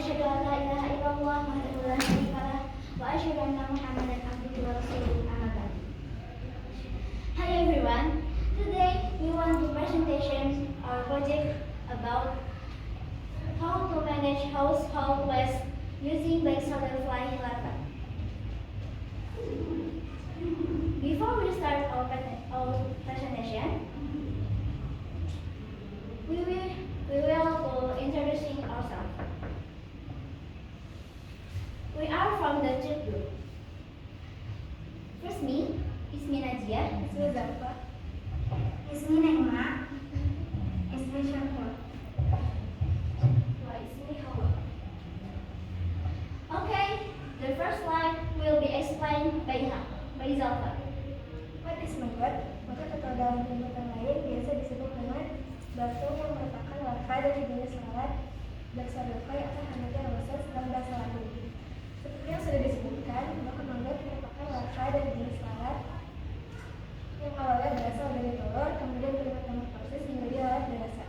Asyhadu an la ilaha illallah wahdahu la syarika lah wa asyhadu anna Muhammadan abduhu wa rasuluh. Amma ba'd. Hi everyone. Today we want to presentation our project about how to manage household waste using black soldier fly larvae. Before we start our presentation, we will go introducing ourselves. We are from the third group. First me, Ismi Najia, Ismi Zafar, Ismi Naima, Ismi Syafur. Ismi Hawa. Okay, the first slide will be explained by Zafar. What is maggot? Maggot atau dalam penyebutan lain biasa disebut dengan batu yang merupakan larva dari jenis lalat Blacksordelphi atau Hamatia rosa dalam bahasa Latin. Seperti yang sudah disebutkan, maka maggot merupakan larva dari jenis lalat yang awalnya berasal dari telur, kemudian bermetamorfosis menjadi lalat dewasa.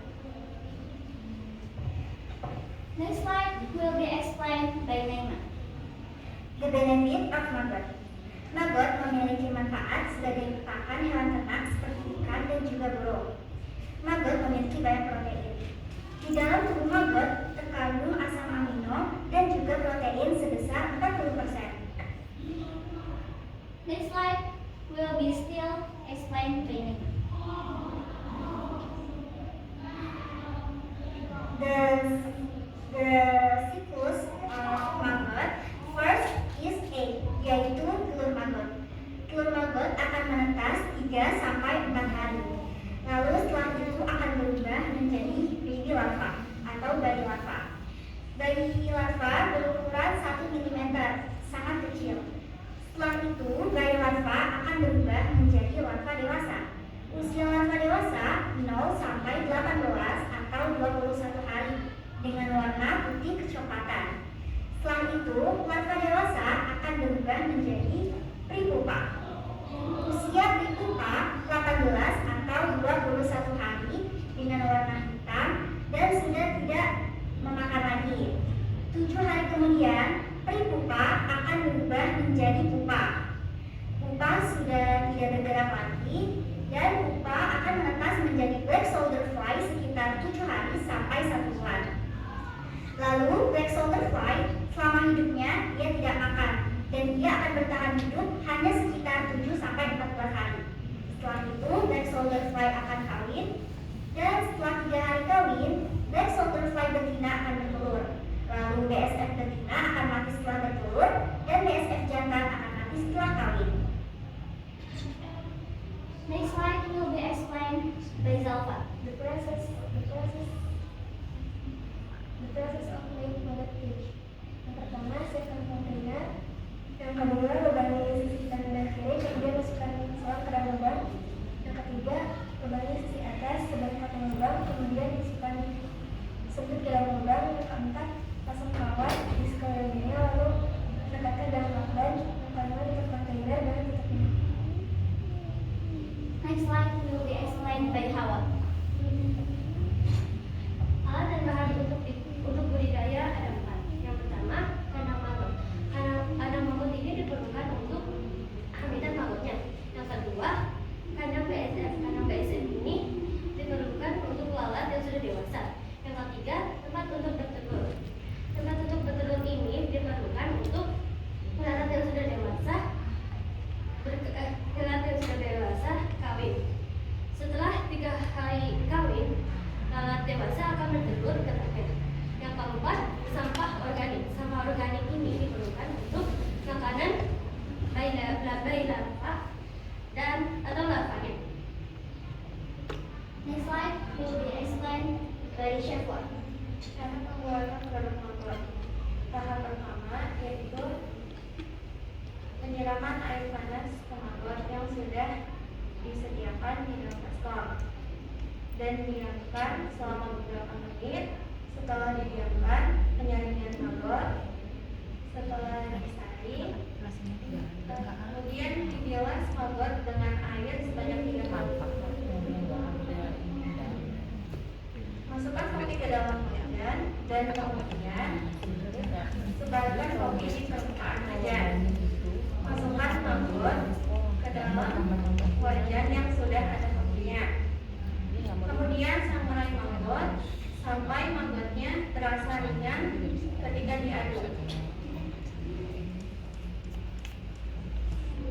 Next slide will be explained by Naima. The benefit of maggot. Maggot memiliki manfaat sebagai pakan hewan ternak seperti ikan dan juga burung. Maggot memiliki banyak protein. Di dalam tubuh maggot terkandung asam amino dan juga protein sebesar 40%. Next slide will be still explained by Naima. The cyclus of maggot first is egg, yaitu telur maggot. Telur maggot akan menetas 3 sampai 4 hari. Lalu setelah itu akan berubah menjadi baby larva atau bayi larva. Bayi larva berukuran 1 mm, sangat kecil. Setelah itu bayi larva akan berubah menjadi larva dewasa. Usia larva dewasa 0 sampai 18 atau 21 hari dengan warna putih kecoklatan. Setelah itu, larva dewasa akan berubah menjadi prepupa. Usia prepupa 18 atau 21 hari dengan warna hitam dan sudah tidak memakan lagi. 7 hari kemudian, prepupa akan berubah menjadi pupa. Pupa sudah tidak bergerak lagi dan pupa akan menetas menjadi black soldier fly sekitar 7 hari sampai 1 bulan. Lalu black soldier fly selama hidupnya dia tidak makan dan dia akan bertahan hidup hanya sekitar 7 sampai 14 hari. Setelah itu black soldier fly akan kawin dan setelah 3 hari kawin black soldier fly betina akan bertelur. Lalu BSF betina akan mati setelah bertelur dan BSF jantan akan mati setelah kawin. Next slide will be explained by Zalfa. The process of laying maggot cage. Yang pertama, siapkan kontainer. Yang kedua, lubangi sisi kanan dan kiri, kemudian masukkan selang ke dalam lubang. Yang ketiga, lubangi sisi atas sebagai potong lubang, kemudian masukkan sebut ke dalam lubang. Yang keempat, pasang kawat di sekelilingnya, lalu dekatkan dalam lakban. Yang kelima, tutup kontainer dan tutupnya. Next slide will be explained by Hawa. Alat dan bahan untuk budidaya ada 4. Yang pertama, kandang maggot. Kandang maggot ini diperlukan untuk habitat maggotnya. Yang kedua, kandang BSF. Kandang BSF ini diperlukan untuk lalat yang sudah dewasa. Yang ketiga, tempat untuk bertelur. Tempat untuk bertelur ini diperlukan untuk lalat yang sudah dewasa. Kawin. Setelah 3 hari kawin, lalat dewasa akan bertelur ke terakhir. Yang keempat, sampah organik. Sampah organik ini diperlukan untuk makanan bayi larva dan atau larvanya. Next slide will be explained by Syafur. Cara pengeluaran produk maggot. Tahap pertama yaitu penyiraman air panas ke maggot yang sudah disediakan di dalam baskom dan didiamkan selama beberapa menit. Setelah didiamkan, penyaringan maggot. Setelah disaring, kemudian dibilas maggot dengan air sebanyak 3 kali. Masukkan sapi ke dalam wajan dan kemudian kemudian sebarkan kopi di permukaan wajan. Masukkan maggot ke dalam wajan yang sudah ada kopinya. Kemudian samurai maggot sampai maggotnya terasa ringan ketika diaduk.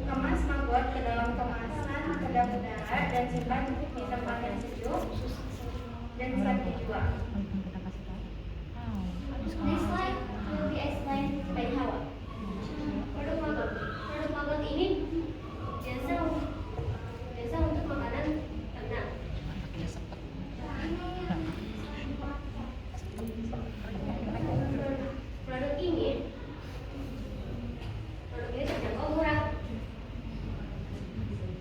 Kemas maggot ke dalam kemasan kedap udara dan simpan di tempat yang sejuk dan siap dijual. Next slide will be explained by Hawa. Produk maggot. Produk maggot ini biasa untuk makanan ternak. Produk ini terjangkau murah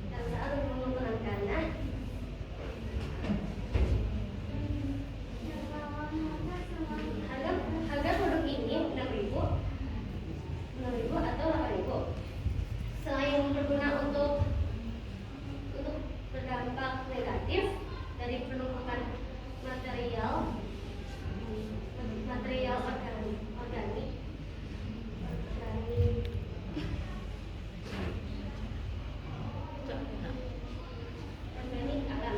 dan saat menggunakannya harga produk ini 6.000 atau 8.000. Selain berguna untuk berdampak negatif dari penumpukan material organik alam.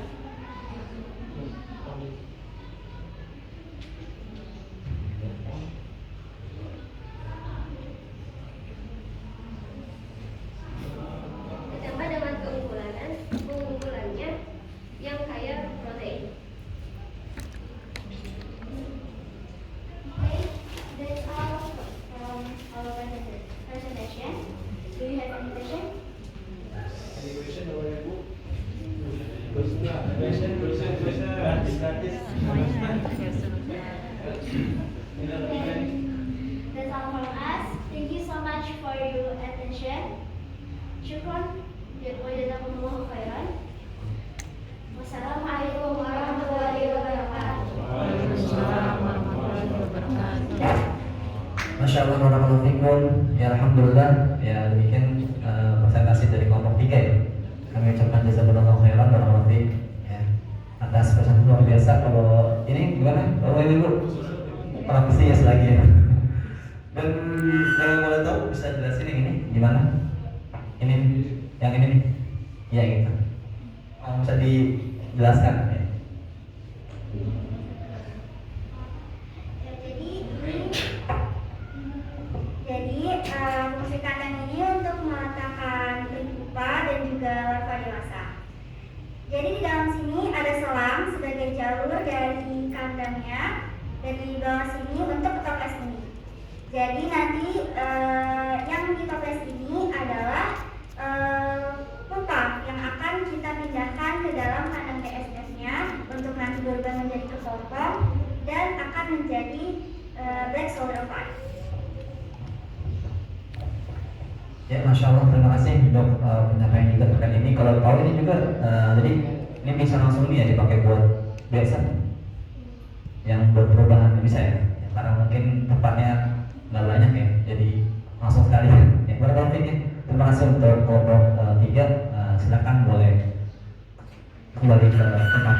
Ditambah dengan keunggulannya yang kaya protein. Okay, that's all from our presentation. Do you have any question? Any question over here, Bu? Question. That's all from us. Thank you so much for your attention. Syukron. Jazakumullahu khairan. Wassalamualaikum warahmatullahi wabarakatuh. Masya Allah, barakallahu fikum. Ya alhamdulillah. Ya demikian presentasi dari kelompok 3 ya. Kami ucapkan jazakumullahu khairan, barakallahu fikum. Ya, atas presentasi luar biasa. Kalau ini gimana? Kalau ini Bu, praktisinya selagi ya. Dan kalau boleh tahu bisa jelasin yang ini gimana? Ini, yang ini nih? Ya gitu. Bisa dijelaskan ya? Fungsi kandang ini untuk meletakkan pupa dan juga larva dewasa. Jadi di dalam sini ada selang sebagai jalur dari kandangnya, dan di bawah sini untuk toples ini. Jadi nanti yang di toples ini adalah pupa yang akan kita pindahkan ke dalam kandang TSS-nya untuk nanti berubah menjadi kepompong dan akan menjadi black soldier fly. Ya, Masya Allah, terima kasih untuk penyampaian juga terkait ini. Kalau tahu ini juga, jadi ini bisa langsung nih ya dipakai buat biasa yang buat perubahan bisa ya, karena mungkin tempatnya nggak banyak ya, jadi langsung sekali ya. Barakallahu fiik. Terima kasih untuk kelompok 3. Silakan boleh kembali ke tempat.